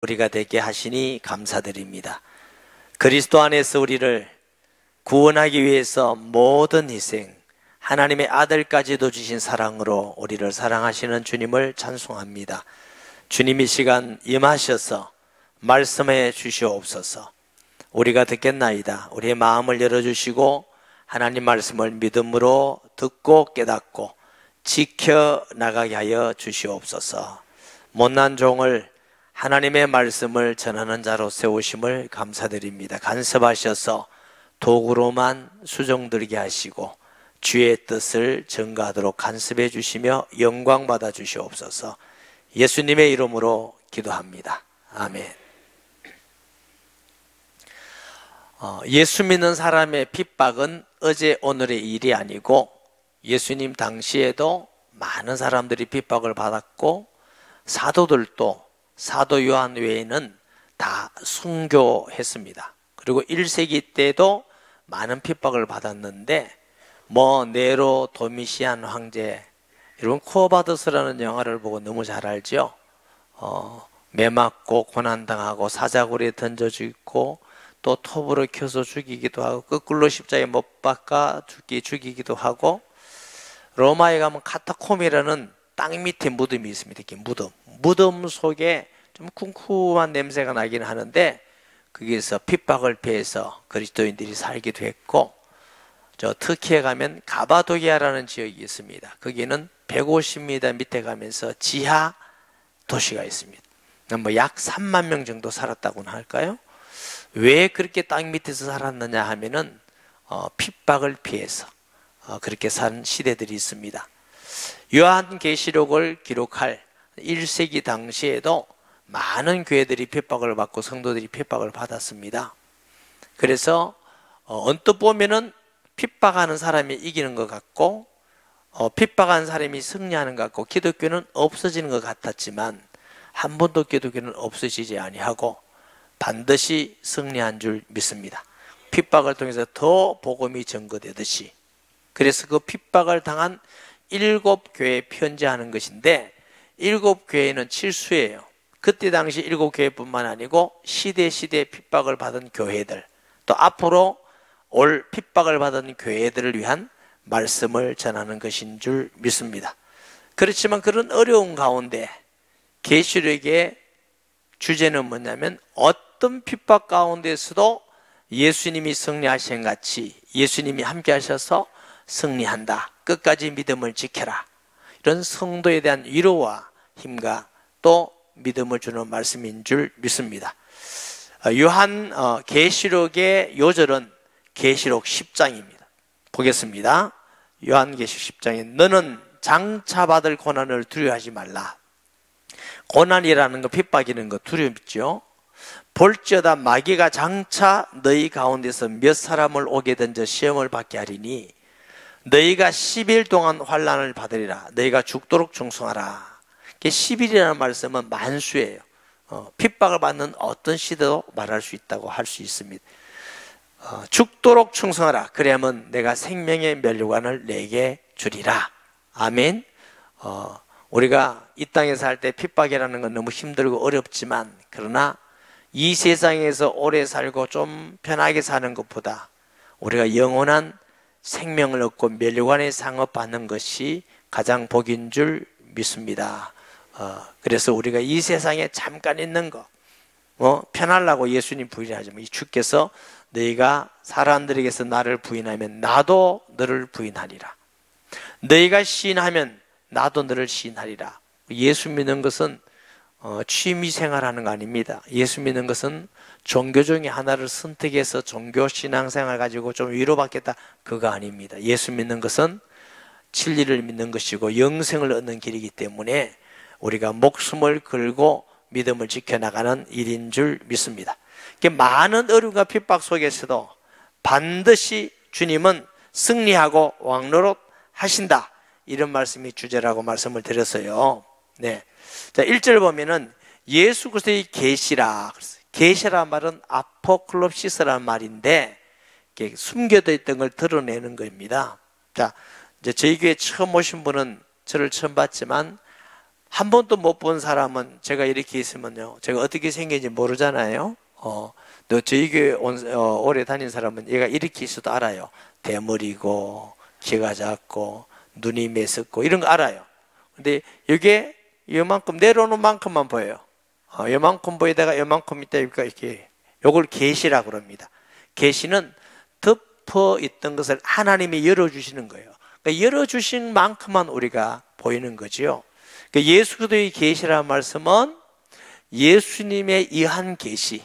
우리가 되게 하시니 감사드립니다. 그리스도 안에서 우리를 구원하기 위해서 모든 희생, 하나님의 아들까지도 주신 사랑으로 우리를 사랑하시는 주님을 찬송합니다. 주님 이 시간 임하셔서 말씀해 주시옵소서. 우리가 듣겠나이다. 우리의 마음을 열어주시고 하나님 말씀을 믿음으로 듣고 깨닫고 지켜나가게 하여 주시옵소서. 못난 종을 하나님의 말씀을 전하는 자로 세우심을 감사드립니다. 간섭하셔서 도구로만 수종들게 하시고 주의 뜻을 전가하도록 간섭해 주시며 영광 받아 주시옵소서. 예수님의 이름으로 기도합니다. 아멘. 예수 믿는 사람의 핍박은 어제 오늘의 일이 아니고 예수님 당시에도 많은 사람들이 핍박을 받았고 사도들도 사도 요한 외에는 다 순교했습니다. 그리고 1세기 때도 많은 핍박을 받았는데 네로 도미시안 황제, 여러분 쿠어바드스라는 영화를 보고 너무 잘 알죠? 매 맞고 고난당하고 사자굴에 던져 죽고 또 톱으로 켜서 죽이기도 하고 거꾸로 십자가에 못 박아 죽이기도 하고, 로마에 가면 카타콤이라는 땅 밑에 무덤이 있습니다. 이렇게 무덤 속에 좀 쿰쿰한 냄새가 나긴 하는데 거기에서 핍박을 피해서 그리스도인들이 살기도 했고, 저 터키에 가면 가바도기아라는 지역이 있습니다. 거기는 150m 밑에 가면서 지하 도시가 있습니다. 약 3만 명 정도 살았다고는 할까요? 왜 그렇게 땅 밑에서 살았느냐 하면은 핍박을 피해서 그렇게 산 시대들이 있습니다. 요한계시록을 기록할 1세기 당시에도 많은 교회들이 핍박을 받고 성도들이 핍박을 받았습니다. 그래서 언뜻 보면은 핍박하는 사람이 이기는 것 같고 핍박하는 사람이 승리하는 것 같고 기독교는 없어지는 것 같았지만 한 번도 기독교는 없어지지 아니하고 반드시 승리한 줄 믿습니다. 핍박을 통해서 더 복음이 전거되듯이. 그래서 그 핍박을 당한 7교회에 편지하는 것인데 7교회는 칠수예요. 그때 당시 7교회뿐만 아니고 시대 핍박을 받은 교회들, 또 앞으로 올 핍박을 받은 교회들을 위한 말씀을 전하는 것인 줄 믿습니다. 그렇지만 그런 어려운 가운데 계시록의 주제는 뭐냐면 어떤 핍박 가운데서도 예수님이 승리하신 같이 예수님이 함께 하셔서 승리한다. 끝까지 믿음을 지켜라. 이런 성도에 대한 위로와 힘과 또 믿음을 주는 말씀인 줄 믿습니다. 요한 계시록의 요절은 계시록 10장입니다. 보겠습니다. 요한계시록 10장에 너는 장차 받을 고난을 두려워하지 말라. 고난이라는 거, 핍박이라는 거 두렵죠. 볼지어다 마귀가 장차 너희 가운데서 몇 사람을 오게 던져 시험을 받게 하리니 너희가 10일 동안 환난을 받으리라. 너희가 죽도록 충성하라. 10일이라는 말씀은 만수예요. 핍박을 받는 어떤 시대도 말할 수 있다고 할 수 있습니다. 죽도록 충성하라. 그래야면 내가 생명의 면류관을 내게 주리라. 아멘. 우리가 이 땅에 살 때 핍박이라는 건 너무 힘들고 어렵지만, 그러나 이 세상에서 오래 살고 좀 편하게 사는 것보다 우리가 영원한 생명을 얻고 면류관의 상을 받는 것이 가장 복인 줄 믿습니다. 그래서 우리가 이 세상에 잠깐 있는 거 편하려고 예수님 부인하지만 주께서 너희가 사람들에게서 나를 부인하면 나도 너를 부인하리라. 너희가 시인하면 나도 너를 시인하리라. 예수 믿는 것은 취미생활하는 거 아닙니다. 예수 믿는 것은 종교 중에 하나를 선택해서 종교 신앙생활 가지고 좀 위로받겠다, 그거 아닙니다. 예수 믿는 것은 진리를 믿는 것이고 영생을 얻는 길이기 때문에 우리가 목숨을 걸고 믿음을 지켜나가는 일인 줄 믿습니다. 많은 어려움과 핍박 속에서도 반드시 주님은 승리하고 왕노릇 하신다. 이런 말씀이 주제라고 말씀을 드렸어요. 네. 자, 1절 보면은 예수 그리스도의 계시라. 계시라 말은 아포클롭시스라는 말인데 숨겨져 있던 걸 드러내는 겁니다. 자, 이제 저희 교회 처음 오신 분은 저를 처음 봤지만 한 번도 못 본 사람은 제가 이렇게 있으면요, 제가 어떻게 생긴지 모르잖아요. 또 저희 교회 오래 다닌 사람은 얘가 이렇게 있어도 알아요. 대머리고 키가 작고 눈이 메습고 이런 거 알아요. 근데 이게 요만큼 내려오는 만큼만 보여요. 요만큼 보이다가 요만큼 있다 이렇게, 요걸 계시라고 그럽니다. 계시는 덮어 있던 것을 하나님이 열어주시는 거예요. 그러니까 열어주신 만큼만 우리가 보이는 거지요. 그러니까 예수 그리스도의 계시라는 말씀은 예수님의 이한 계시,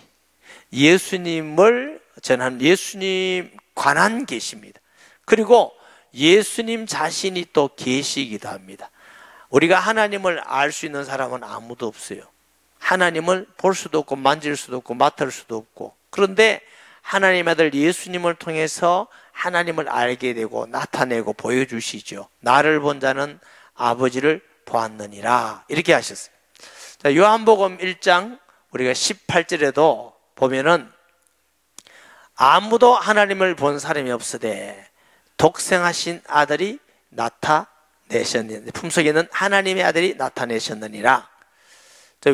예수님을 전하는 예수님 관한 계시입니다. 그리고 예수님 자신이 또 계시이기도 합니다. 우리가 하나님을 알 수 있는 사람은 아무도 없어요. 하나님을 볼 수도 없고 만질 수도 없고 맡을 수도 없고, 그런데 하나님의 아들 예수님을 통해서 하나님을 알게 되고 나타내고 보여주시죠. 나를 본 자는 아버지를 보았느니라 이렇게 하셨어요. 자, 요한복음 1장 우리가 18절에도 보면은 아무도 하나님을 본 사람이 없으되 독생하신 아들이 나타내셨느니라. 품속에는 하나님의 아들이 나타내셨느니라.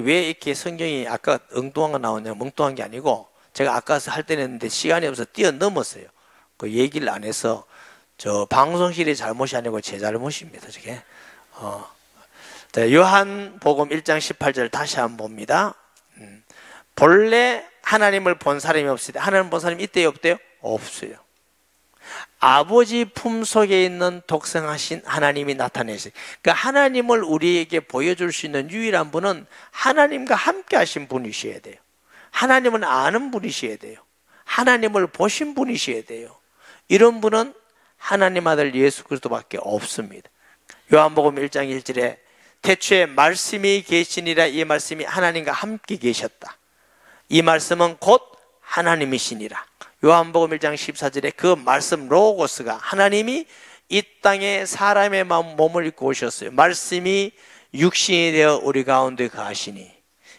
왜 이렇게 성경이 아까 엉뚱한 거 나오냐, 멍뚱한 게 아니고 제가 아까 할 때는 했는데 시간이 없어서 뛰어넘었어요. 그 얘기를 안 해서 저 방송실의 잘못이 아니고 제 잘못입니다. 저게. 자, 요한복음 1장 18절 다시 한번 봅니다. 본래 하나님을 본 사람이 없을 때, 하나님 본 사람이 있대요, 없대요? 없어요. 아버지 품속에 있는 독생하신 하나님이 나타내세요. 그러니까 하나님을 우리에게 보여줄 수 있는 유일한 분은 하나님과 함께 하신 분이셔야 돼요. 하나님을 아는 분이셔야 돼요. 하나님을 보신 분이셔야 돼요. 이런 분은 하나님 아들 예수 그리스도밖에 없습니다. 요한복음 1장 1절에 태초에 말씀이 계시니라, 이 말씀이 하나님과 함께 계셨다. 이 말씀은 곧 하나님이시니라. 요한복음 1장 14절에 그 말씀 로고스가 하나님이 이 땅에 사람의 몸을 입고 오셨어요. 말씀이 육신이 되어 우리 가운데 거하시니.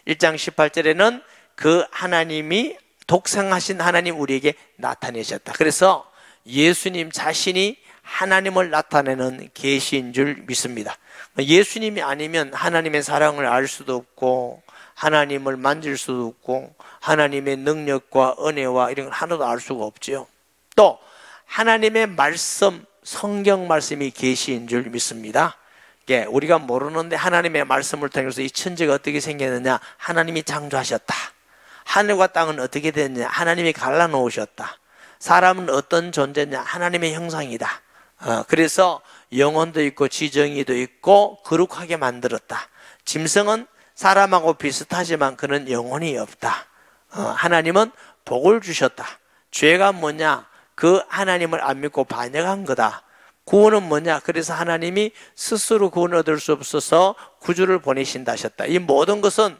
1장 18절에는 그 하나님이 독생하신 하나님 우리에게 나타내셨다. 그래서 예수님 자신이 하나님을 나타내는 계시인 줄 믿습니다. 예수님이 아니면 하나님의 사랑을 알 수도 없고 하나님을 만질 수도 없고 하나님의 능력과 은혜와 이런 걸 하나도 알 수가 없죠. 또 하나님의 말씀, 성경 말씀이 계시인 줄 믿습니다. 예, 우리가 모르는데 하나님의 말씀을 통해서 이 천지가 어떻게 생겼느냐, 하나님이 창조하셨다. 하늘과 땅은 어떻게 됐느냐, 하나님이 갈라놓으셨다. 사람은 어떤 존재냐, 하나님의 형상이다. 그래서 영혼도 있고 지정이도 있고 거룩하게 만들었다. 짐승은 사람하고 비슷하지만 그는 영혼이 없다. 하나님은 복을 주셨다. 죄가 뭐냐? 그 하나님을 안 믿고 반역한 거다. 구원은 뭐냐? 그래서 하나님이 스스로 구원을 얻을 수 없어서 구주를 보내신다 하셨다. 이 모든 것은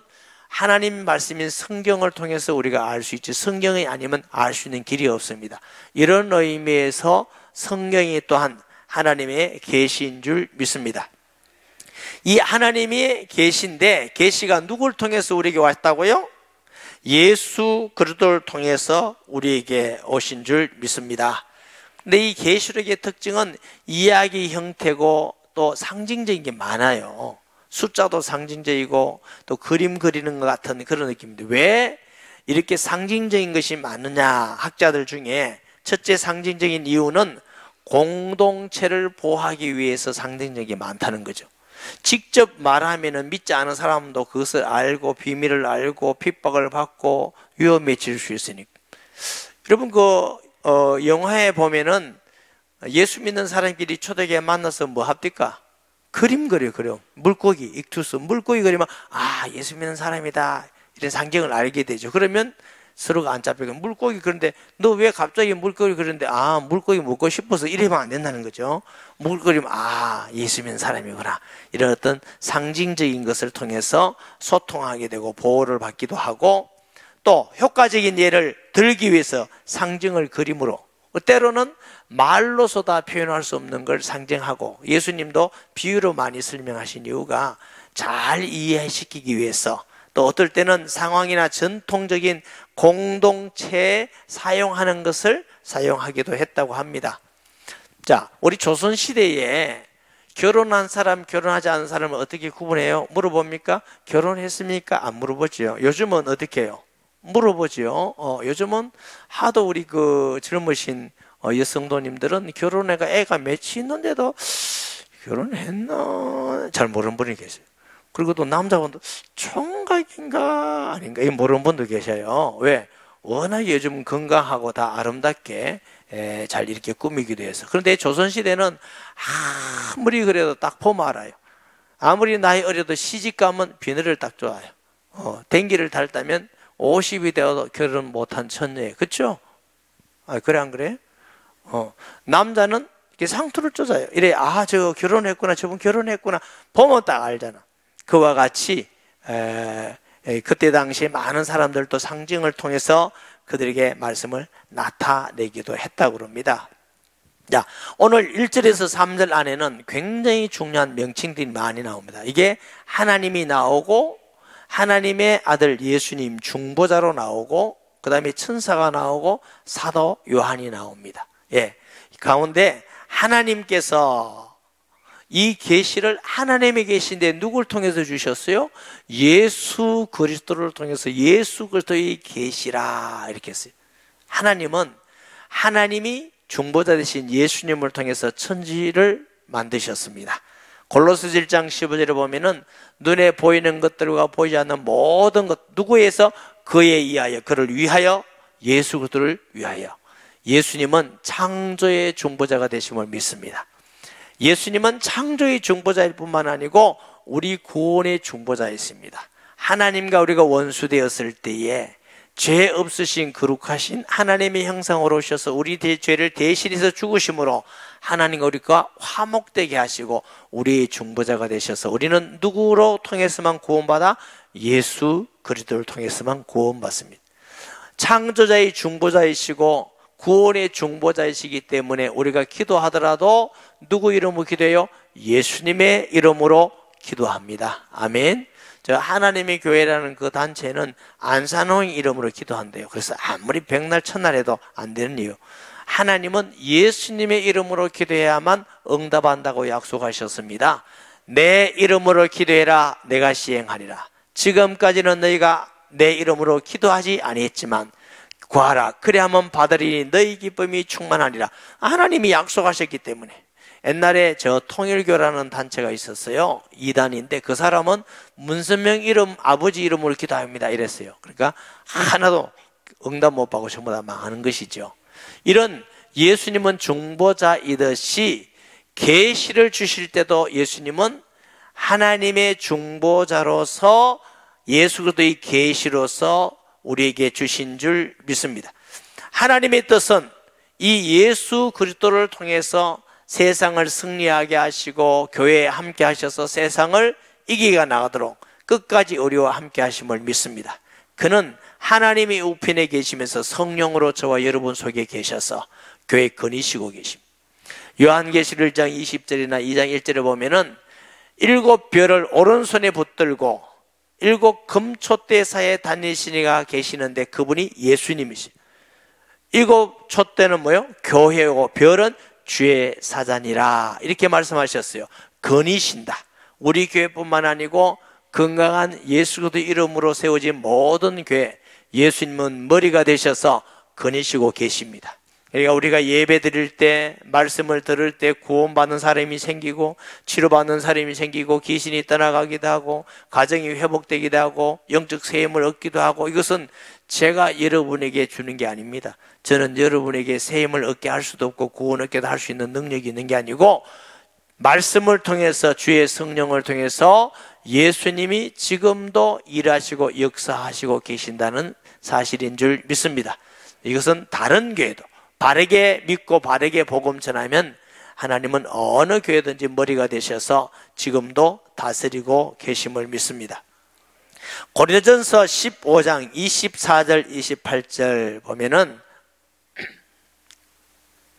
하나님 말씀인 성경을 통해서 우리가 알 수 있지, 성경이 아니면 알 수 있는 길이 없습니다. 이런 의미에서 성경이 또한 하나님의 계시인 줄 믿습니다. 이 하나님의 계시인데, 계시가 누굴 통해서 우리에게 왔다고요? 예수 그리스도를 통해서 우리에게 오신 줄 믿습니다. 근데 이 계시록의 특징은 이야기 형태고 또 상징적인 게 많아요. 숫자도 상징적이고 또 그림 그리는 것 같은 그런 느낌인데, 왜 이렇게 상징적인 것이 많느냐? 학자들 중에 첫째 상징적인 이유는 공동체를 보호하기 위해서 상징적인 게 많다는 거죠. 직접 말하면은 믿지 않은 사람도 그것을 알고 비밀을 알고 핍박을 받고 위험해질 수 있으니까. 여러분 영화에 보면은 예수 믿는 사람끼리 초대교회 만나서 뭐 합니까? 그림 그려. 물고기, 익투스, 물고기 그리면 예수 믿는 사람이다 이런 상징을 알게 되죠. 그러면 서로가 안 잡히고, 물고기 그런데 너 왜 갑자기 물고기 그러는데 물고기 먹고 싶어서 이러면 안 된다는 거죠. 물고기면 예수 믿는 사람이구나, 이런 어떤 상징적인 것을 통해서 소통하게 되고 보호를 받기도 하고, 또 효과적인 예를 들기 위해서 상징을 그림으로, 때로는 말로서 다 표현할 수 없는 걸 상징하고, 예수님도 비유로 많이 설명하신 이유가 잘 이해시키기 위해서, 또 어떨 때는 상황이나 전통적인 공동체에 사용하는 것을 사용하기도 했다고 합니다. 자, 우리 조선시대에 결혼한 사람, 결혼하지 않은 사람을 어떻게 구분해요? 물어봅니까? 결혼했습니까? 안 물어보죠. 요즘은 어떻게 해요? 물어보죠. 요즘은 하도 우리 그 젊으신 여성도님들은 결혼해가 애가 몇이 있는데도 결혼했나? 잘 모르는 분이 계세요. 그리고 또 남자분도 총각인가 아닌가 이 모르는 분도 계셔요. 왜? 워낙 요즘 건강하고 다 아름답게 잘 이렇게 꾸미기도 해서. 그런데 조선시대는 아무리 그래도 딱 보면 알아요. 아무리 나이 어려도 시집가면 비늘을 딱 좋아요. 댕기를 닳다면 50이 되어도 결혼 못한 처녀예요. 그렇죠? 그래 안 그래? 남자는 이렇게 상투를 쫓아요. 이래 저 결혼했구나, 저분 결혼했구나 보면 딱 알잖아. 그와 같이 그때 당시에 많은 사람들도 상징을 통해서 그들에게 말씀을 나타내기도 했다고 합니다. 자, 오늘 1절에서 3절 안에는 굉장히 중요한 명칭들이 많이 나옵니다. 이게 하나님이 나오고 하나님의 아들 예수님 중보자로 나오고 그 다음에 천사가 나오고 사도 요한이 나옵니다. 가운데 하나님께서 이 계시를 하나님의 계시인데 누굴 통해서 주셨어요? 예수 그리스도를 통해서 예수 그리스도의 계시라 이렇게 했어요. 하나님은 하나님이 중보자 되신 예수님을 통해서 천지를 만드셨습니다. 골로새서 1장 15절에 보면은 눈에 보이는 것들과 보이지 않는 모든 것 누구에서 그에 의하여 그를 위하여 예수 그리스도를 위하여. 예수님은 창조의 중보자가 되심을 믿습니다. 예수님은 창조의 중보자일 뿐만 아니고 우리 구원의 중보자이십니다. 하나님과 우리가 원수되었을 때에 죄 없으신 거룩하신 하나님의 형상으로 오셔서 우리 죄를 대신해서 죽으심으로 하나님과 우리가 화목되게 하시고 우리의 중보자가 되셔서 우리는 누구로 통해서만 구원받아? 예수 그리스도를 통해서만 구원받습니다. 창조자의 중보자이시고 구원의 중보자이시기 때문에 우리가 기도하더라도 누구 이름으로 기도해요? 예수님의 이름으로 기도합니다. 아멘. 저 하나님의 교회라는 그 단체는 안산홍 이름으로 기도한대요. 그래서 아무리 백날 천날 해도 안 되는 이유. 하나님은 예수님의 이름으로 기도해야만 응답한다고 약속하셨습니다. 내 이름으로 기도해라 내가 시행하리라. 지금까지는 너희가 내 이름으로 기도하지 아니했지만 구하라 그래야만 받으리니 너희 기쁨이 충만하리라. 하나님이 약속하셨기 때문에. 옛날에 저 통일교라는 단체가 있었어요. 이단인데 그 사람은 문선명 이름 아버지 이름으로 기도합니다 이랬어요. 그러니까 하나도 응답 못 받고 전부 다 망하는 것이죠. 이런 예수님은 중보자이듯이 계시를 주실 때도 예수님은 하나님의 중보자로서 예수 그리스도의 계시로서 우리에게 주신 줄 믿습니다. 하나님의 뜻은 이 예수 그리스도를 통해서 세상을 승리하게 하시고 교회에 함께 하셔서 세상을 이기게 나가도록 끝까지 우리와 함께 하심을 믿습니다. 그는 하나님이 우편에 계시면서 성령으로 저와 여러분 속에 계셔서 교회 거니시고 계십니다. 요한계시록 1장 20절이나 2장 1절에 보면은 7별을 오른손에 붙들고 7 금촛대사에 다니시니가 계시는데 그분이 예수님이시죠. 7 촛대는 뭐예요? 교회고 별은 주의 사자니라 이렇게 말씀하셨어요. 거니신다. 우리 교회뿐만 아니고 건강한 예수 그리스도 이름으로 세워진 모든 교회 예수님은 머리가 되셔서 거니시고 계십니다. 그러니까 우리가 예배 드릴 때 말씀을 들을 때 구원받는 사람이 생기고 치료받는 사람이 생기고 귀신이 떠나가기도 하고 가정이 회복되기도 하고 영적 세임을 얻기도 하고 이것은 제가 여러분에게 주는 게 아닙니다. 저는 여러분에게 세임을 얻게 할 수도 없고 구원 얻게도 할 수 있는 능력이 있는 게 아니고 말씀을 통해서 주의 성령을 통해서 예수님이 지금도 일하시고 역사하시고 계신다는 사실인 줄 믿습니다. 이것은 다른 교회도 바르게 믿고 바르게 복음 전하면 하나님은 어느 교회든지 머리가 되셔서 지금도 다스리고 계심을 믿습니다. 고린도전서 15장 24절 28절 보면은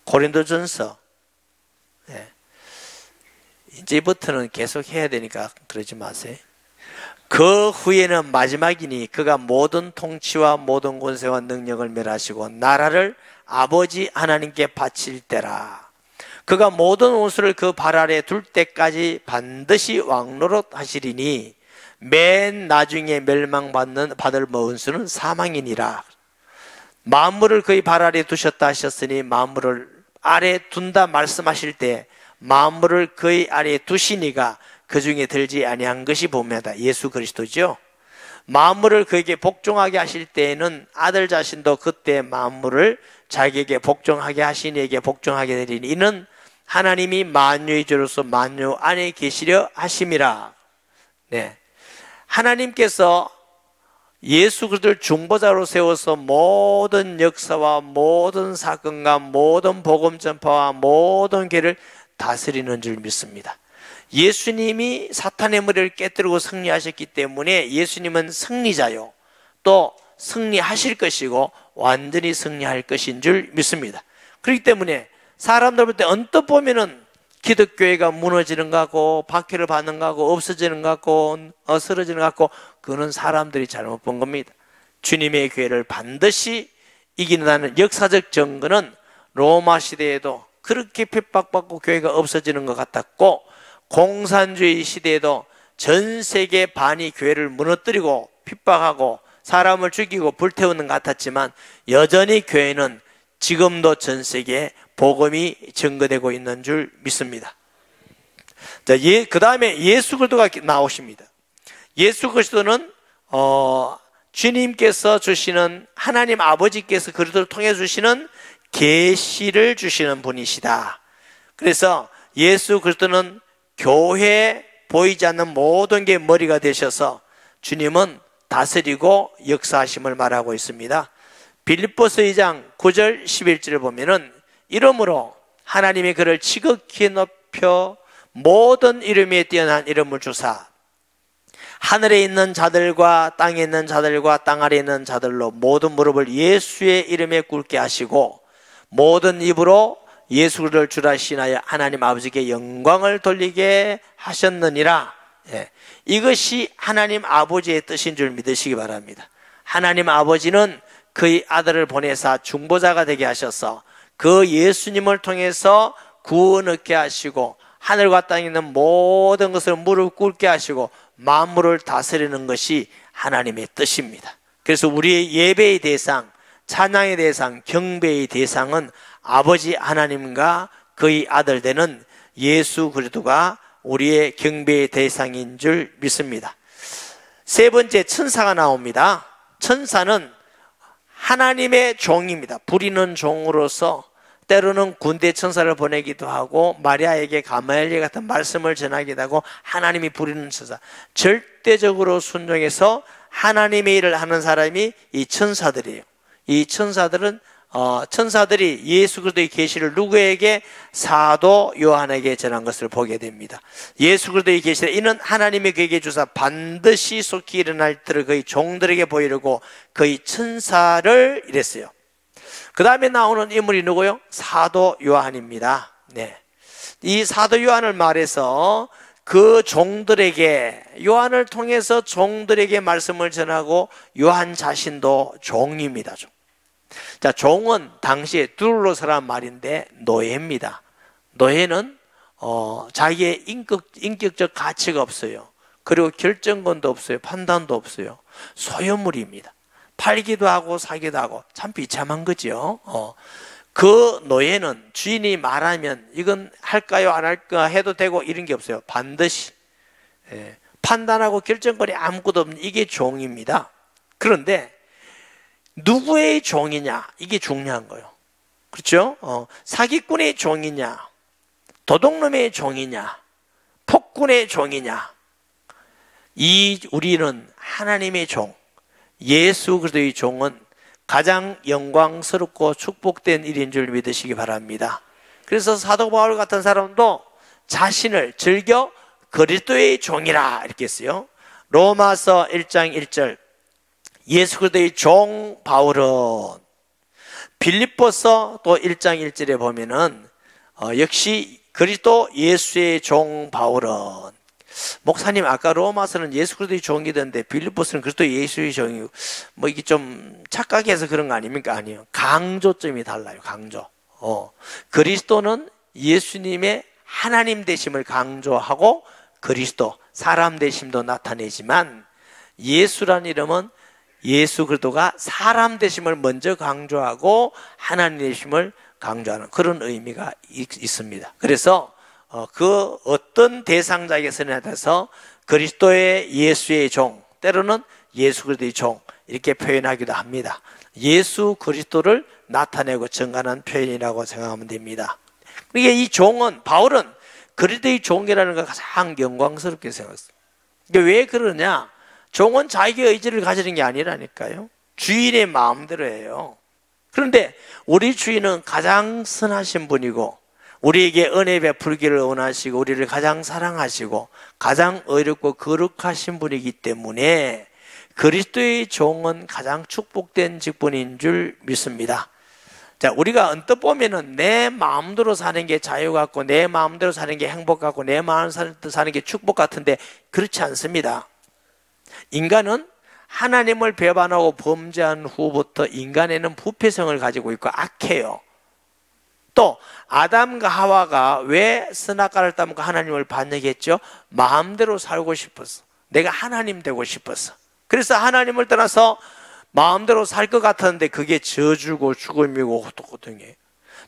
고린도전서 이제부터는 계속 해야 되니까 그러지 마세요. 그 후에는 마지막이니 그가 모든 통치와 모든 권세와 능력을 멸하시고 나라를 아버지 하나님께 바칠 때라. 그가 모든 원수를 그 발 아래 둘 때까지 반드시 왕노릇 하시리니 맨 나중에 받을 원수는 사망이니라. 만물을 그의 발 아래 두셨다 하셨으니 만물을 아래 둔다 말씀하실 때 만물을 그의 아래 두시니가 그 중에 들지 아니한 것이 보매다. 예수 그리스도죠. 만물을 그에게 복종하게 하실 때에는 아들 자신도 그때 만물을 자기에게 복종하게 하신 이에게 복종하게 되리니 이는 하나님이 만유의 주로서 만유 안에 계시려 하심이라. 네. 하나님께서 예수 그리스도를 중보자로 세워서 모든 역사와 모든 사건과 모든 복음 전파와 모든 길을 다스리는 줄 믿습니다. 예수님이 사탄의 머리를 깨뜨리고 승리하셨기 때문에 예수님은 승리자요, 또 승리하실 것이고 완전히 승리할 것인 줄 믿습니다. 그렇기 때문에 사람들 볼 때 언뜻 보면은 기독교회가 무너지는 것 같고 박해를 받는 것 같고 없어지는 것 같고 쓰러지는 것 같고, 그거는 사람들이 잘못 본 겁니다. 주님의 교회를 반드시 이긴다는 역사적 증거는 로마 시대에도 그렇게 핍박받고 교회가 없어지는 것 같았고, 공산주의 시대에도 전 세계 반이 교회를 무너뜨리고 핍박하고 사람을 죽이고 불태우는 것 같았지만 여전히 교회는 지금도 전 세계에 복음이 증거되고 있는 줄 믿습니다. 자, 그 다음에 예수 그리스도가 나오십니다. 예수 그리스도는 주님께서 주시는, 하나님 아버지께서 그리스도를 통해 주시는 계시를 주시는 분이시다. 그래서 예수 그리스도는 교회에 보이지 않는 모든 게 머리가 되셔서 주님은 다스리고 역사하심을 말하고 있습니다. 빌립보서 2장 9절 11절을 보면은 이름으로 하나님이 그를 지극히 높여 모든 이름에 뛰어난 이름을 주사 하늘에 있는 자들과 땅에 있는 자들과 땅 아래에 있는 자들로 모든 무릎을 예수의 이름에 꿇게 하시고 모든 입으로 예수를 주라 시인하여 하나님 아버지께 영광을 돌리게 하셨느니라. 예. 이것이 하나님 아버지의 뜻인 줄 믿으시기 바랍니다. 하나님 아버지는 그의 아들을 보내사 중보자가 되게 하셔서 그 예수님을 통해서 구원 얻게 하시고 하늘과 땅에 있는 모든 것을 무릎 꿇게 하시고 만물을 다스리는 것이 하나님의 뜻입니다. 그래서 우리의 예배의 대상, 찬양의 대상, 경배의 대상은 아버지 하나님과 그의 아들 되는 예수 그리스도가 우리의 경배의 대상인 줄 믿습니다. 세 번째, 천사가 나옵니다. 천사는 하나님의 종입니다. 부리는 종으로서 때로는 군대 천사를 보내기도 하고 마리아에게 가말리엘 같은 말씀을 전하기도 하고 하나님이 부리는 천사, 절대적으로 순종해서 하나님의 일을 하는 사람이 이 천사들이에요. 이 천사들은 천사들이 예수 그리스도의 계시를 누구에게? 사도 요한에게 전한 것을 보게 됩니다. 예수 그리스도의 계시를 이는 하나님이 그에게 주사 반드시 속히 일어날 때를 그의 종들에게 보이려고 그의 천사를 이랬어요. 그 다음에 나오는 인물이 누구요? 사도 요한입니다. 네. 이 사도 요한을 말해서 그 종들에게, 요한을 통해서 종들에게 말씀을 전하고 요한 자신도 종입니다. 자, 종은 당시에 둘러서란 말인데 노예입니다. 노예는 자기의 인격적 가치가 없어요. 그리고 결정권도 없어요. 판단도 없어요. 소유물입니다. 팔기도 하고 사기도 하고 참 비참한 거죠. 그 노예는 주인이 말하면 이건 할까요 안 할까 해도 되고 이런 게 없어요. 반드시 판단하고 결정권이 아무것도 없는 이게 종입니다. 그런데 누구의 종이냐, 이게 중요한 거예요. 그렇죠? 사기꾼의 종이냐, 도둑놈의 종이냐, 폭군의 종이냐, 우리는 하나님의 종, 예수 그리스도의 종은 가장 영광스럽고 축복된 일인 줄 믿으시기 바랍니다. 그래서 사도 바울 같은 사람도 자신을 즐겨 그리스도의 종이라 이렇게 했어요. 로마서 1장 1절 예수 그리스도의 종 바울은, 빌립보서 또 1장 1절에 보면은 역시 그리스도 예수의 종 바울은, 목사님 아까 로마서는 예수 그리스도의 종이던데 빌립보서는 그리스도 예수의 종이고 뭐 이게 좀 착각해서 그런 거 아닙니까? 아니요. 강조점이 달라요. 강조. 그리스도는 예수님의 하나님 되심을 강조하고 그리스도, 사람 되심도 나타내지만 예수란 이름은 예수 그리스도가 사람 되심을 먼저 강조하고 하나님 되심을 강조하는 그런 의미가 있습니다. 그래서 그 어떤 대상자에게서나 대해서 그리스도의 예수의 종, 때로는 예수 그리스도의 종 이렇게 표현하기도 합니다. 예수 그리스도를 나타내고 증가하는 표현이라고 생각하면 됩니다. 그러니까 이 종은, 바울은 그리스도의 종이라는 걸 가장 영광스럽게 생각했어요. 왜 그러냐? 종은 자기의 의지를 가지는 게 아니라니까요. 주인의 마음대로 해요. 그런데 우리 주인은 가장 선하신 분이고 우리에게 은혜 베풀기를 원하시고 우리를 가장 사랑하시고 가장 의롭고 거룩하신 분이기 때문에 그리스도의 종은 가장 축복된 직분인 줄 믿습니다. 자, 우리가 언뜻 보면은 내 마음대로 사는 게 자유 같고 내 마음대로 사는 게 행복 같고 내 마음대로 사는 게 축복 같은데 그렇지 않습니다. 인간은 하나님을 배반하고 범죄한 후부터 인간에는 부패성을 가지고 있고 악해요. 또 아담과 하와가 왜 선악과를 따먹고 하나님을 반역했죠? 마음대로 살고 싶어서, 내가 하나님 되고 싶어서. 그래서 하나님을 떠나서 마음대로 살 것 같았는데 그게 저주고 죽음이고 고통이에요.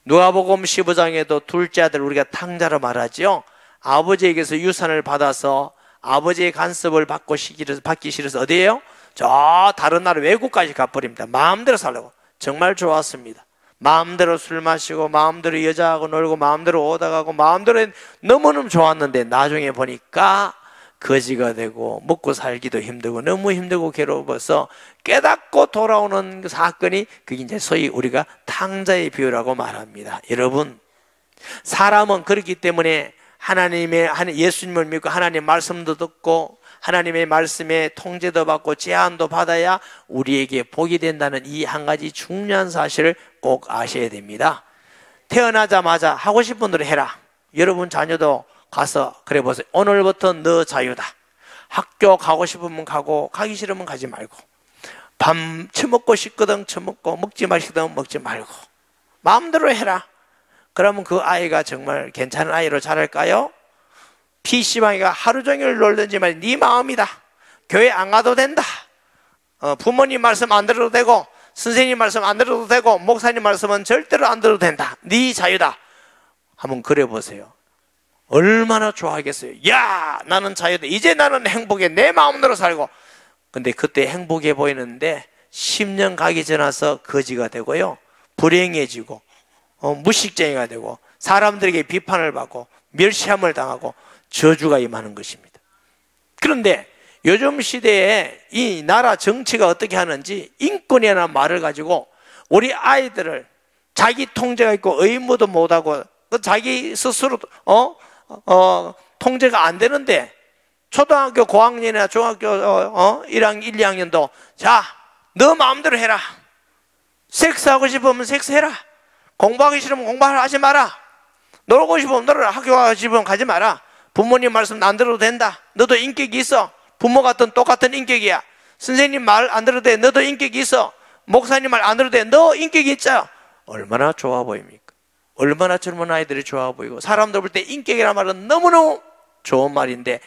누가복음 15장에도 둘째 아들 우리가 탕자로 말하죠. 아버지에게서 유산을 받아서 아버지의 간섭을 받기 싫어서 어디에요? 저 다른 나라 외국까지 가버립니다. 마음대로 살려고. 정말 좋았습니다. 마음대로 술 마시고 마음대로 여자하고 놀고 마음대로 오다 가고 마음대로 너무너무 좋았는데 나중에 보니까 거지가 되고 먹고 살기도 힘들고 너무 힘들고 괴로워서 깨닫고 돌아오는 그 사건이 그게 이제 소위 우리가 탕자의 비유라고 말합니다. 여러분, 사람은 그렇기 때문에 예수님을 믿고 하나님의 말씀도 듣고 하나님의 말씀에 통제도 받고 제한도 받아야 우리에게 복이 된다는 이 한 가지 중요한 사실을 꼭 아셔야 됩니다. 태어나자마자 하고 싶은 대로 해라. 여러분 자녀도 가서 그래 보세요. 오늘부터 너 자유다. 학교 가고 싶으면 가고 가기 싫으면 가지 말고, 밥 처먹고 싶거든 처먹고 먹지 마시거든 먹지 말고 마음대로 해라. 그러면 그 아이가 정말 괜찮은 아이로 자랄까요? PC방이가 하루 종일 놀든지만 네 마음이다. 교회 안 가도 된다. 부모님 말씀 안 들어도 되고 선생님 말씀 안 들어도 되고 목사님 말씀은 절대로 안 들어도 된다. 네 자유다. 한번 그래 보세요. 얼마나 좋아하겠어요. 야, 나는 자유다. 이제 나는 행복해. 내 마음대로 살고. 근데 그때 행복해 보이는데 10년 가기 지나서 거지가 되고요, 불행해지고 무식쟁이가 되고 사람들에게 비판을 받고 멸시함을 당하고 저주가 임하는 것입니다. 그런데 요즘 시대에 이 나라 정치가 어떻게 하는지 인권이라는 말을 가지고 우리 아이들을 자기 통제가 있고 의무도 못하고 자기 스스로 통제가 안 되는데 초등학교 고학년이나 중학교 1학년, 1, 2학년도 자, 너 마음대로 해라. 섹스하고 싶으면 섹스해라. 공부하기 싫으면 공부하지 마라. 놀고 싶으면 놀아라. 학교 가고 싶으면 가지 마라. 부모님 말씀 안 들어도 된다. 너도 인격이 있어. 부모 같은 똑같은 인격이야. 선생님 말 안 들어도 돼. 너도 인격이 있어. 목사님 말 안 들어도 돼. 너 인격이 있자. 얼마나 좋아 보입니까? 얼마나 젊은 아이들이 좋아 보이고 사람들 볼 때 인격이라는 말은 너무너무 좋은 말인데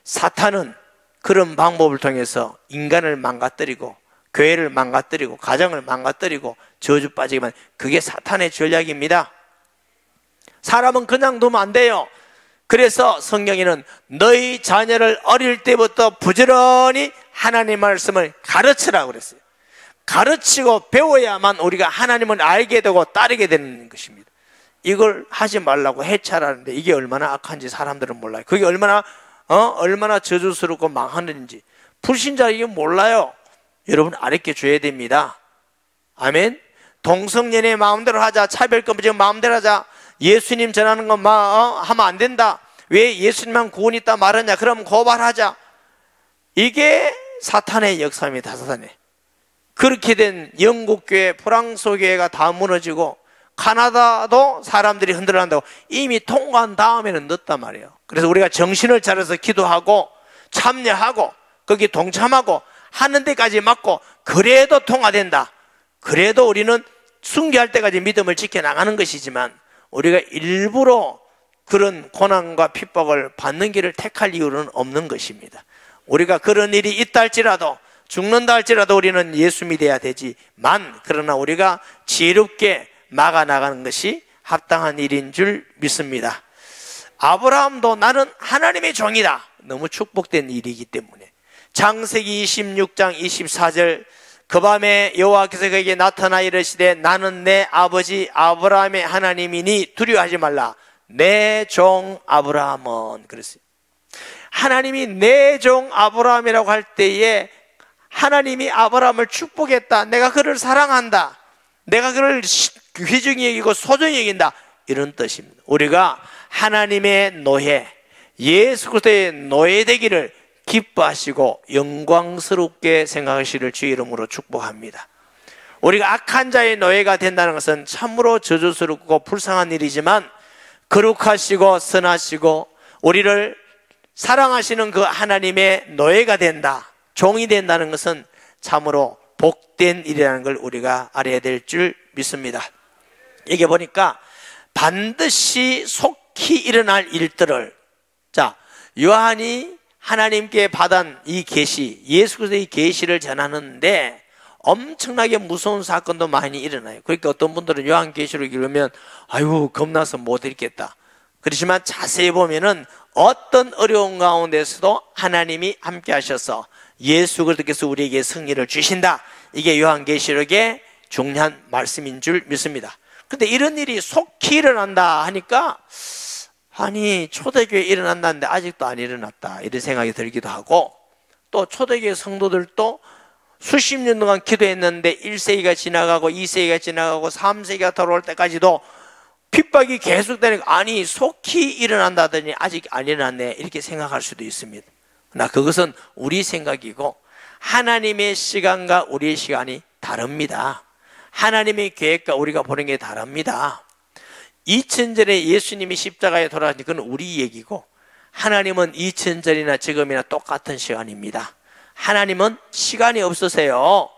사탄은 그런 방법을 통해서 인간을 망가뜨리고 교회를 망가뜨리고 가정을 망가뜨리고 저주 빠지기만, 그게 사탄의 전략입니다. 사람은 그냥 두면 안 돼요. 그래서 성경에는 너희 자녀를 어릴 때부터 부지런히 하나님의 말씀을 가르치라고 그랬어요. 가르치고 배워야만 우리가 하나님을 알게 되고 따르게 되는 것입니다. 이걸 하지 말라고 해차라는데 이게 얼마나 악한지 사람들은 몰라요. 그게 얼마나 저주스럽고 망하는지 불신자 이게 몰라요. 여러분 알게 줘야 됩니다. 아멘. 동성연애 마음대로 하자. 차별금지 마음대로 하자. 예수님 전하는 건 하면 안 된다. 왜 예수님만 구원 있다 말하냐? 그럼 고발하자. 이게 사탄의 역사입니다. 사탄의. 그렇게 된 영국교회, 프랑스 교회가 다 무너지고 카나다도 사람들이 흔들어간다고 이미 통과한 다음에는 늦단 말이에요. 그래서 우리가 정신을 차려서 기도하고 참여하고 거기 동참하고 하는 데까지 맞고 그래도 통과된다. 그래도 우리는 순교할 때까지 믿음을 지켜나가는 것이지만 우리가 일부러 그런 고난과 핍박을 받는 길을 택할 이유는 없는 것입니다. 우리가 그런 일이 있다 할지라도, 죽는다 할지라도 우리는 예수 믿어야 되지만, 그러나 우리가 지혜롭게 막아나가는 것이 합당한 일인 줄 믿습니다. 아브라함도 나는 하나님의 종이다, 너무 축복된 일이기 때문에 창세기 26장 24절, 그 밤에 여호와께서 그에게 나타나 이르시되 나는 내 아버지 아브라함의 하나님이니 두려워하지 말라, 내 종 아브라함은. 그랬어요. 하나님이 내 종 아브라함이라고 할 때에 하나님이 아브라함을 축복했다, 내가 그를 사랑한다, 내가 그를 귀중히 여기고 소중히 여긴다, 이런 뜻입니다. 우리가 하나님의 노예, 예수 그리스도의 노예되기를 기뻐하시고 영광스럽게 생각하시기를 주의 이름으로 축복합니다. 우리가 악한 자의 노예가 된다는 것은 참으로 저주스럽고 불쌍한 일이지만, 거룩하시고 선하시고 우리를 사랑하시는 그 하나님의 노예가 된다, 종이 된다는 것은 참으로 복된 일이라는 걸 우리가 알아야 될 줄 믿습니다. 여기 보니까 반드시 속히 일어날 일들을, 자, 요한이 하나님께 받은 이 계시, 예수 그리스도의 계시를 전하는데 엄청나게 무서운 사건도 많이 일어나요. 그러니까 어떤 분들은 요한계시록 읽으면 아이고 겁나서 못 읽겠다. 그렇지만 자세히 보면은 어떤 어려운 가운데서도 하나님이 함께 하셔서 예수 그리스도께서 우리에게 승리를 주신다, 이게 요한계시록의 중요한 말씀인 줄 믿습니다. 근데 이런 일이 속히 일어난다 하니까, 아니 초대교회에 일어난다는데 아직도 안 일어났다, 이런 생각이 들기도 하고, 또 초대교회 성도들도 수십 년 동안 기도했는데 1세기가 지나가고 2세기가 지나가고 3세기가 돌아올 때까지도 핍박이 계속되니까 아니 속히 일어난다더니 아직 안 일어났네, 이렇게 생각할 수도 있습니다. 그러나 그것은 우리 생각이고 하나님의 시간과 우리의 시간이 다릅니다. 하나님의 계획과 우리가 보는 게 다릅니다. 2000전에 예수님이 십자가에 돌아가신 그건 우리 얘기고, 하나님은 2000전이나 지금이나 똑같은 시간입니다. 하나님은 시간이 없으세요.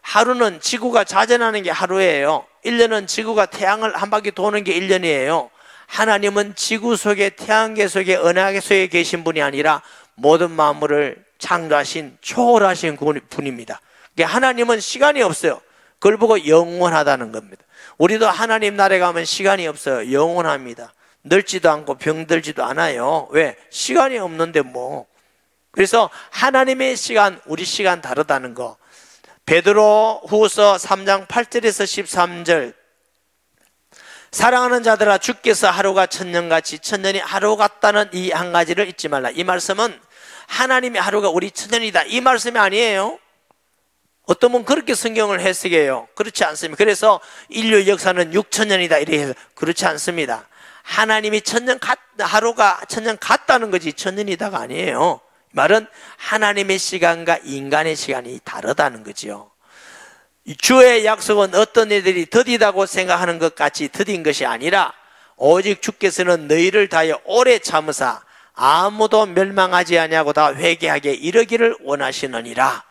하루는 지구가 자전하는 게 하루예요. 1년은 지구가 태양을 한 바퀴 도는 게 1년이에요. 하나님은 지구 속에, 태양계 속에, 은하계 속에 계신 분이 아니라 모든 만물을 창조하신 초월하신 분입니다. 그러니까 하나님은 시간이 없어요. 그걸 보고 영원하다는 겁니다. 우리도 하나님 나라에 가면 시간이 없어요. 영원합니다. 늙지도 않고 병들지도 않아요. 왜? 시간이 없는데 뭐. 그래서 하나님의 시간, 우리 시간 다르다는 거. 베드로 후서 3장 8절에서 13절, 사랑하는 자들아 주께서 하루가 천년같이 천년이 하루 같다는 이 한 가지를 잊지 말라. 이 말씀은 하나님의 하루가 우리 천년이다, 이 말씀이 아니에요. 어떤 분은 그렇게 성경을 해석해요. 그렇지 않습니다. 그래서 인류 역사는 6천년이다 이렇게 해서, 그렇지 않습니다. 하나님이 하루가 천년 같다는 거지 천년이다가 아니에요. 말은 하나님의 시간과 인간의 시간이 다르다는 거지요. 주의 약속은 어떤 이들이 더디다고 생각하는 것 같이 더딘 것이 아니라 오직 주께서는 너희를 다하여 오래 참으사 아무도 멸망하지 아니하고 다 회개하게 이르기를 원하시느니라.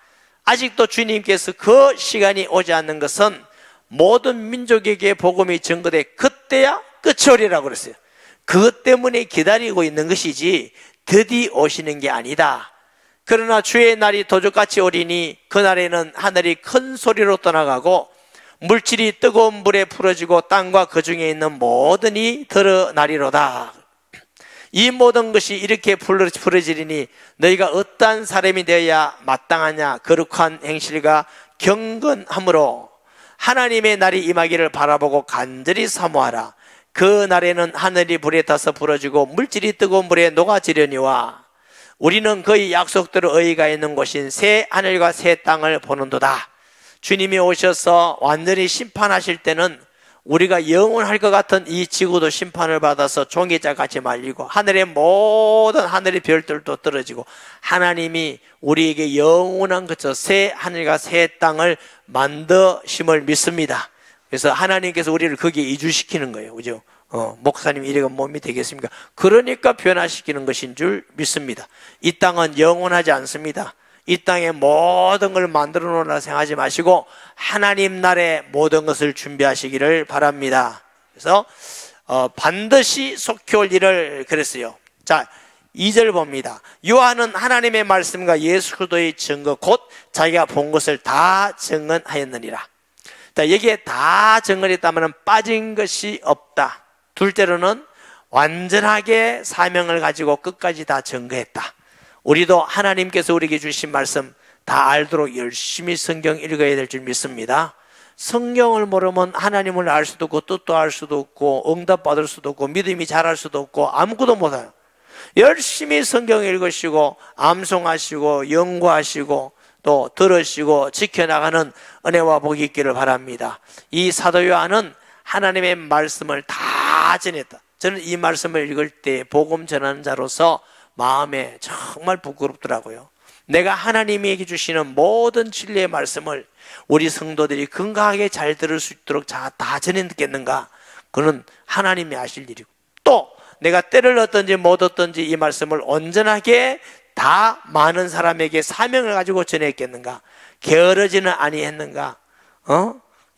아직도 주님께서 그 시간이 오지 않는 것은 모든 민족에게 복음이 전거돼 그때야 끝이 오리라고 그랬어요. 그것 때문에 기다리고 있는 것이지 드디 오시는 게 아니다. 그러나 주의 날이 도적같이 오리니 그날에는 하늘이 큰 소리로 떠나가고 물질이 뜨거운 물에 풀어지고 땅과 그 중에 있는 모든이 드러나리로다. 이 모든 것이 이렇게 풀어지리니 너희가 어떠한 사람이 되어야 마땅하냐. 거룩한 행실과 경건함으로 하나님의 날이 임하기를 바라보고 간절히 사모하라. 그 날에는 하늘이 불에 타서 불어지고 물질이 뜨거운 물에 녹아지려니와 우리는 그의 약속대로 의의가 있는 곳인 새 하늘과 새 땅을 보는도다. 주님이 오셔서 완전히 심판하실 때는 우리가 영원할 것 같은 이 지구도 심판을 받아서 종이자같이 말리고 하늘의 모든 하늘의 별들도 떨어지고 하나님이 우리에게 영원한 것처럼 새 하늘과 새 땅을 만드심을 믿습니다. 그래서 하나님께서 우리를 거기에 이주시키는 거예요. 그죠? 목사님 이래가 몸이 되겠습니까? 그러니까 변화시키는 것인 줄 믿습니다. 이 땅은 영원하지 않습니다. 이 땅에 모든 걸 만들어 놓으라 생각하지 마시고 하나님 나라의 모든 것을 준비하시기를 바랍니다. 그래서 반드시 속해올 일을 그랬어요. 자, 2절 봅니다. 요한은 하나님의 말씀과 예수 그리스도의 증거 곧 자기가 본 것을 다 증언하였느니라. 자, 여기에 다 증언했다면 빠진 것이 없다. 둘째로는 완전하게 사명을 가지고 끝까지 다 증거했다. 우리도 하나님께서 우리에게 주신 말씀 다 알도록 열심히 성경 읽어야 될 줄 믿습니다. 성경을 모르면 하나님을 알 수도 없고 뜻도 알 수도 없고 응답받을 수도 없고 믿음이 자랄 수도 없고 아무것도 못해요. 열심히 성경 읽으시고 암송하시고 연구하시고 또 들으시고 지켜나가는 은혜와 복이 있기를 바랍니다. 이 사도 요한은 하나님의 말씀을 다 전했다. 저는 이 말씀을 읽을 때 복음 전하는 자로서 마음에 정말 부끄럽더라고요. 내가 하나님에게 주시는 모든 진리의 말씀을 우리 성도들이 건강하게 잘 들을 수 있도록 다 전했겠는가? 그는 하나님이 아실 일이고, 또 내가 때를 얻든지 못 얻든지 이 말씀을 온전하게 다 많은 사람에게 사명을 가지고 전했겠는가? 게으르지는 아니했는가?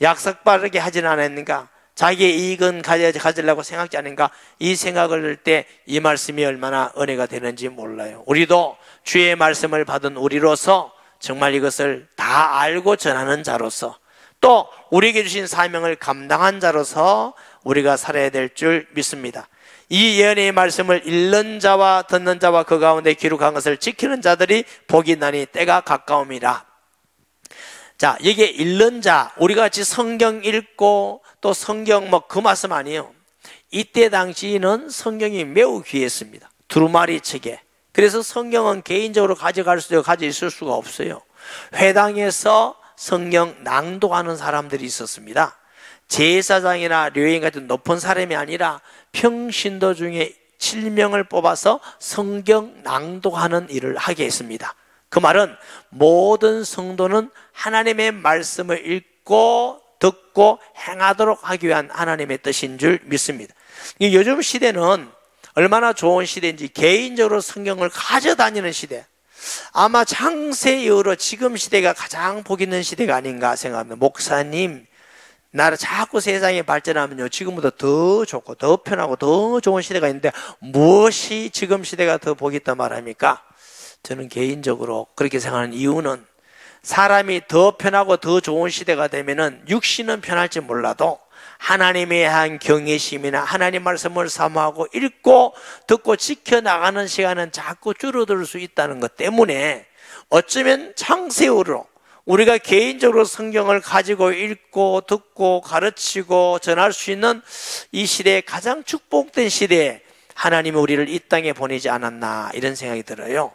약삭빠르게 하지는 않았는가? 자기의 이익은 가지려고 생각지 않은가? 이 생각을 할 때 이 말씀이 얼마나 은혜가 되는지 몰라요. 우리도 주의 말씀을 받은 우리로서 정말 이것을 다 알고 전하는 자로서 또 우리에게 주신 사명을 감당한 자로서 우리가 살아야 될 줄 믿습니다. 이 예언의 말씀을 읽는 자와 듣는 자와 그 가운데 기록한 것을 지키는 자들이 복이 나니 때가 가까움이라. 자, 이게 읽는 자, 우리가 같이 성경 읽고 또 성경 그 말씀 아니에요. 이때 당시에는 성경이 매우 귀했습니다. 두루마리 책에. 그래서 성경은 개인적으로 가져 있을 수가 없어요. 회당에서 성경 낭독하는 사람들이 있었습니다. 제사장이나 료인 같은 높은 사람이 아니라 평신도 중에 7명을 뽑아서 성경 낭독하는 일을 하게 했습니다. 그 말은 모든 성도는 하나님의 말씀을 읽고 듣고 행하도록 하기 위한 하나님의 뜻인 줄 믿습니다. 요즘 시대는 얼마나 좋은 시대인지, 개인적으로 성경을 가져다니는 시대, 아마 창세 이후로 지금 시대가 가장 복 있는 시대가 아닌가 생각합니다. 목사님, 나라 자꾸 세상이 발전하면요, 지금보다 더 좋고 더 편하고 더 좋은 시대가 있는데 무엇이 지금 시대가 더 복이 있단 말합니까? 저는 개인적으로 그렇게 생각하는 이유는, 사람이 더 편하고 더 좋은 시대가 되면은 육신은 편할지 몰라도 하나님에 대한 경외심이나 하나님 말씀을 사모하고 읽고 듣고 지켜나가는 시간은 자꾸 줄어들 수 있다는 것 때문에 어쩌면 창세후로 우리가 개인적으로 성경을 가지고 읽고 듣고 가르치고 전할 수 있는 이 시대에 가장 축복된 시대에 하나님이 우리를 이 땅에 보내지 않았나, 이런 생각이 들어요.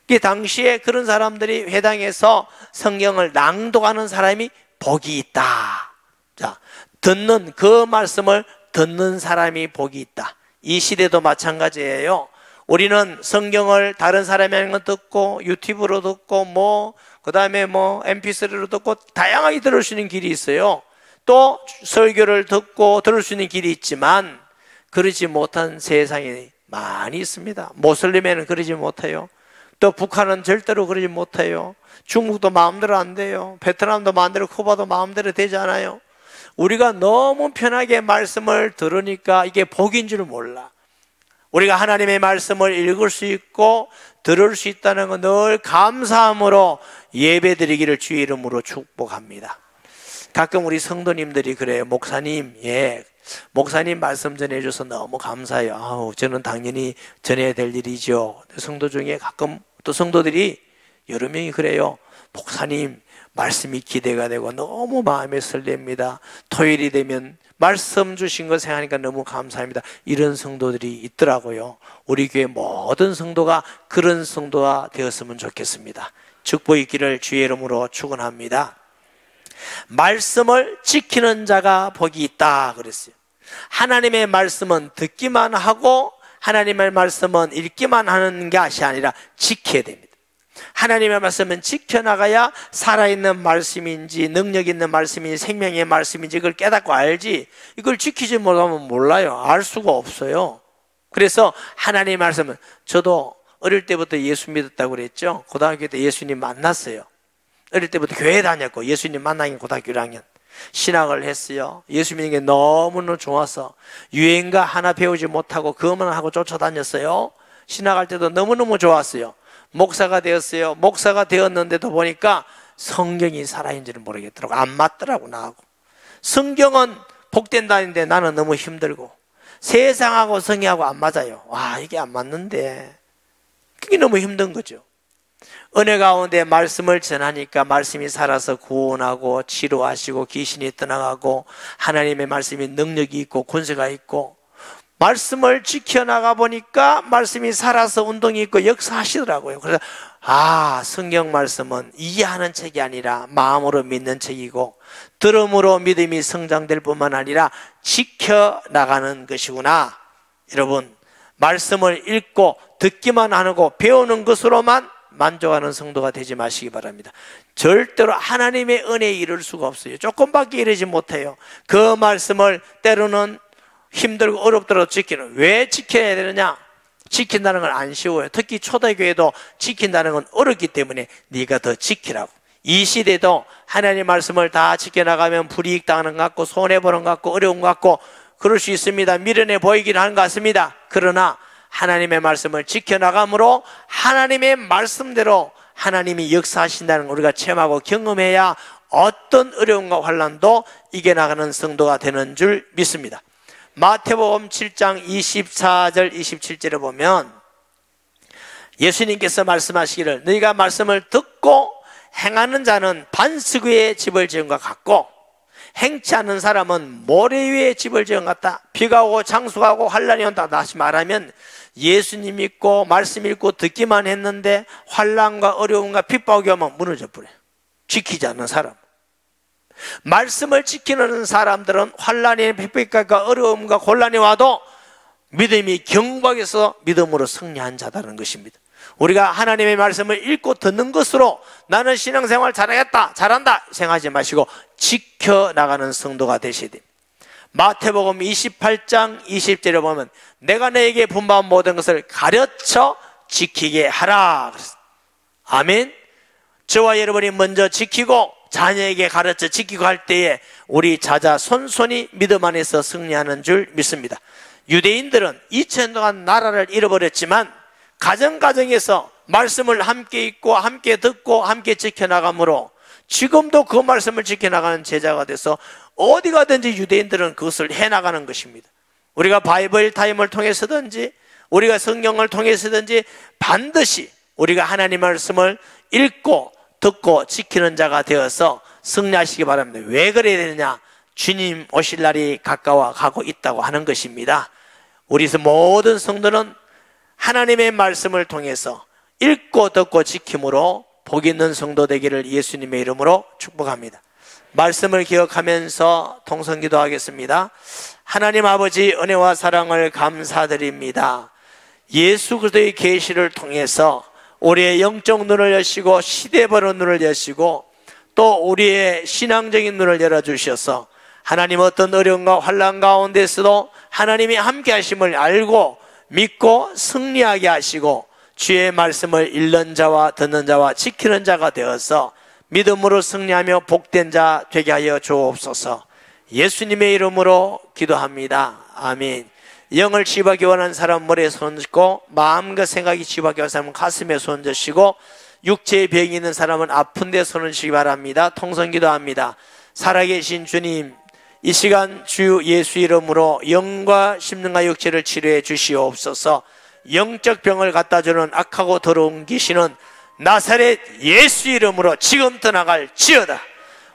그 당시에 그런 사람들이 회당에서 성경을 낭독하는 사람이 복이 있다. 자, 듣는 그 말씀을 듣는 사람이 복이 있다. 이 시대도 마찬가지예요. 우리는 성경을 다른 사람이 하는 거 듣고 유튜브로 듣고 그 다음에 mp3로 듣고 다양하게 들을 수 있는 길이 있어요. 또 설교를 듣고 들을 수 있는 길이 있지만 그러지 못한 세상이 많이 있습니다. 모슬림에는 그러지 못해요. 또 북한은 절대로 그러지 못해요. 중국도 마음대로 안 돼요. 베트남도 마음대로, 쿠바도 마음대로 되지 않아요. 우리가 너무 편하게 말씀을 들으니까 이게 복인 줄 몰라. 우리가 하나님의 말씀을 읽을 수 있고 들을 수 있다는 건 늘 감사함으로 예배드리기를 주의 이름으로 축복합니다. 가끔 우리 성도님들이 그래요. 목사님, 목사님 말씀 전해줘서 너무 감사해요. 저는 당연히 전해야 될 일이죠. 성도 중에 가끔 또 성도들이 여러 명이 그래요. 목사님, 말씀이 기대가 되고 너무 마음에 설렙니다. 토요일이 되면 말씀 주신 거 생각하니까 너무 감사합니다. 이런 성도들이 있더라고요. 우리 교회 모든 성도가 그런 성도가 되었으면 좋겠습니다. 축복 있기를 주의 이름으로 축원합니다. 말씀을 지키는 자가 복이 있다 그랬어요. 하나님의 말씀은 듣기만 하고 하나님의 말씀은 읽기만 하는 것이 아니라 지켜야 됩니다. 하나님의 말씀은 지켜나가야 살아있는 말씀인지 능력 있는 말씀인지 생명의 말씀인지 그걸 깨닫고 알지, 이걸 지키지 못하면 몰라요. 알 수가 없어요. 그래서 하나님의 말씀은, 저도 어릴 때부터 예수 믿었다고 그랬죠. 고등학교 때 예수님 만났어요. 어릴 때부터 교회 다녔고 예수님 만나긴 고등학교 1학년. 신학을 했어요. 예수 믿는 게 너무너무 좋아서 유행가 하나 배우지 못하고 그것만 하고 쫓아다녔어요. 신학할 때도 너무너무 좋았어요. 목사가 되었어요. 목사가 되었는데도 보니까 성경이 살아있는지는 모르겠더라고. 안 맞더라고 나하고. 성경은 복된다는데 나는 너무 힘들고 세상하고 성경하고 안 맞아요. 와, 이게 안 맞는데 그게 너무 힘든 거죠. 은혜 가운데 말씀을 전하니까 말씀이 살아서 구원하고 치료하시고 귀신이 떠나가고 하나님의 말씀이 능력이 있고 권세가 있고 말씀을 지켜나가 보니까 말씀이 살아서 운동이 있고 역사하시더라고요. 그래서 성경 말씀은 이해하는 책이 아니라 마음으로 믿는 책이고 들음으로 믿음이 성장될 뿐만 아니라 지켜나가는 것이구나. 여러분, 말씀을 읽고 듣기만 하고 배우는 것으로만 만족하는 성도가 되지 마시기 바랍니다. 절대로 하나님의 은혜에 이를 수가 없어요. 조금밖에 이르지 못해요. 그 말씀을 때로는 힘들고 어렵더라도 지키는. 왜 지켜야 되느냐? 지킨다는 건 안 쉬워요. 특히 초대교회도 지킨다는 건 어렵기 때문에 네가 더 지키라고. 이 시대도 하나님의 말씀을 다 지켜나가면 불이익 당하는 것 같고 손해보는 것 같고 어려운 것 같고 그럴 수 있습니다. 미련해 보이기는 하는 것 같습니다. 그러나 하나님의 말씀을 지켜나감으로 하나님의 말씀대로 하나님이 역사하신다는 걸 우리가 체험하고 경험해야 어떤 어려움과 환난도 이겨나가는 성도가 되는 줄 믿습니다. 마태복음 7장 24절 27절에 보면 예수님께서 말씀하시기를 너희가 말씀을 듣고 행하는 자는 반석 위에 집을 지은 것 같고 행치 않는 사람은 모래 위에 집을 지은 것 같다. 비가 오고 장수가 오고 환난이 온다. 다시 말하면 예수님 믿고 말씀 읽고 듣기만 했는데 환난과 어려움과 핍박이 오면 무너져 버려요. 지키지 않는 사람. 말씀을 지키는 사람들은 환난이 핍박과 어려움과 곤란이 와도 믿음이 경박해서 믿음으로 승리한 자다는 것입니다. 우리가 하나님의 말씀을 읽고 듣는 것으로 나는 신앙생활 잘하겠다, 잘한다 생각하지 마시고 지켜나가는 성도가 되셔야 됩니다. 마태복음 28장 20절에 보면 내가 너에게 분부한 모든 것을 가르쳐 지키게 하라. 아멘. 저와 여러분이 먼저 지키고 자녀에게 가르쳐 지키고 할 때에 우리 자자 손손이 믿음 안에서 승리하는 줄 믿습니다. 유대인들은 2000년 동안 나라를 잃어버렸지만 가정가정에서 말씀을 함께 읽고 함께 듣고 함께 지켜나가므로 지금도 그 말씀을 지켜나가는 제자가 돼서 어디 가든지 유대인들은 그것을 해나가는 것입니다. 우리가 바이블 타임을 통해서든지 우리가 성경을 통해서든지 반드시 우리가 하나님 말씀을 읽고 듣고 지키는 자가 되어서 승리하시기 바랍니다. 왜 그래야 되느냐? 주님 오실 날이 가까워 가고 있다고 하는 것입니다. 우리 모든 성도는 하나님의 말씀을 통해서 읽고 듣고 지킴으로 복 있는 성도 되기를 예수님의 이름으로 축복합니다. 말씀을 기억하면서 통성기도 하겠습니다. 하나님 아버지 은혜와 사랑을 감사드립니다. 예수 그리스도의 계시를 통해서 우리의 영적 눈을 여시고 시대번호 눈을 여시고 또 우리의 신앙적인 눈을 열어주셔서 하나님 어떤 어려움과 환난 가운데서도 하나님이 함께 하심을 알고 믿고 승리하게 하시고 주의 말씀을 읽는 자와 듣는 자와 지키는 자가 되어서 믿음으로 승리하며 복된 자 되게 하여 주옵소서. 예수님의 이름으로 기도합니다. 아멘. 영을 치유하기 원하는 사람 머리에 손 얹고 마음과 생각이 치유하기 원하는 사람은 가슴에 손 얹으시고 육체에 병이 있는 사람은 아픈 데 손 얹으시기 바랍니다. 통성기도합니다. 살아계신 주님, 이 시간 주 예수 이름으로 영과 심령과 육체를 치료해 주시옵소서. 영적 병을 갖다주는 악하고 더러운 귀신은 나사렛 예수 이름으로 지금 떠나갈 지어다.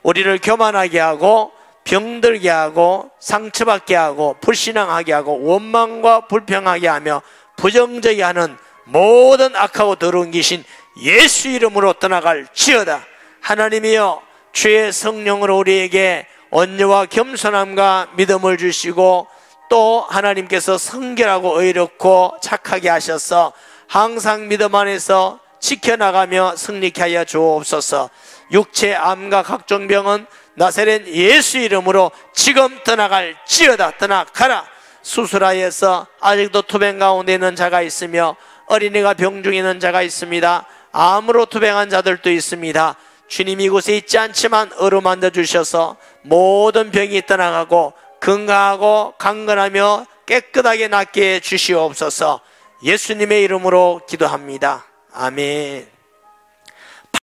우리를 교만하게 하고 병들게 하고 상처받게 하고 불신앙하게 하고 원망과 불평하게 하며 부정적이 하는 모든 악하고 더러운 귀신 예수 이름으로 떠나갈 지어다. 하나님이여 주의 성령으로 우리에게 온유와 겸손함과 믿음을 주시고 또 하나님께서 성결하고 의롭고 착하게 하셔서 항상 믿음 안에서 지켜나가며 승리케 하여 주옵소서. 육체 암과 각종 병은 나사렛 예수 이름으로 지금 떠나갈 지어다. 떠나가라. 수술하여서 아직도 투병 가운데 있는 자가 있으며 어린이가 병 중에 있는 자가 있습니다. 암으로 투병한 자들도 있습니다. 주님 이곳에 있지 않지만 어루만져 주셔서 모든 병이 떠나가고 건강하고 강건하며 깨끗하게 낫게 해 주시옵소서. 예수님의 이름으로 기도합니다. 아멘.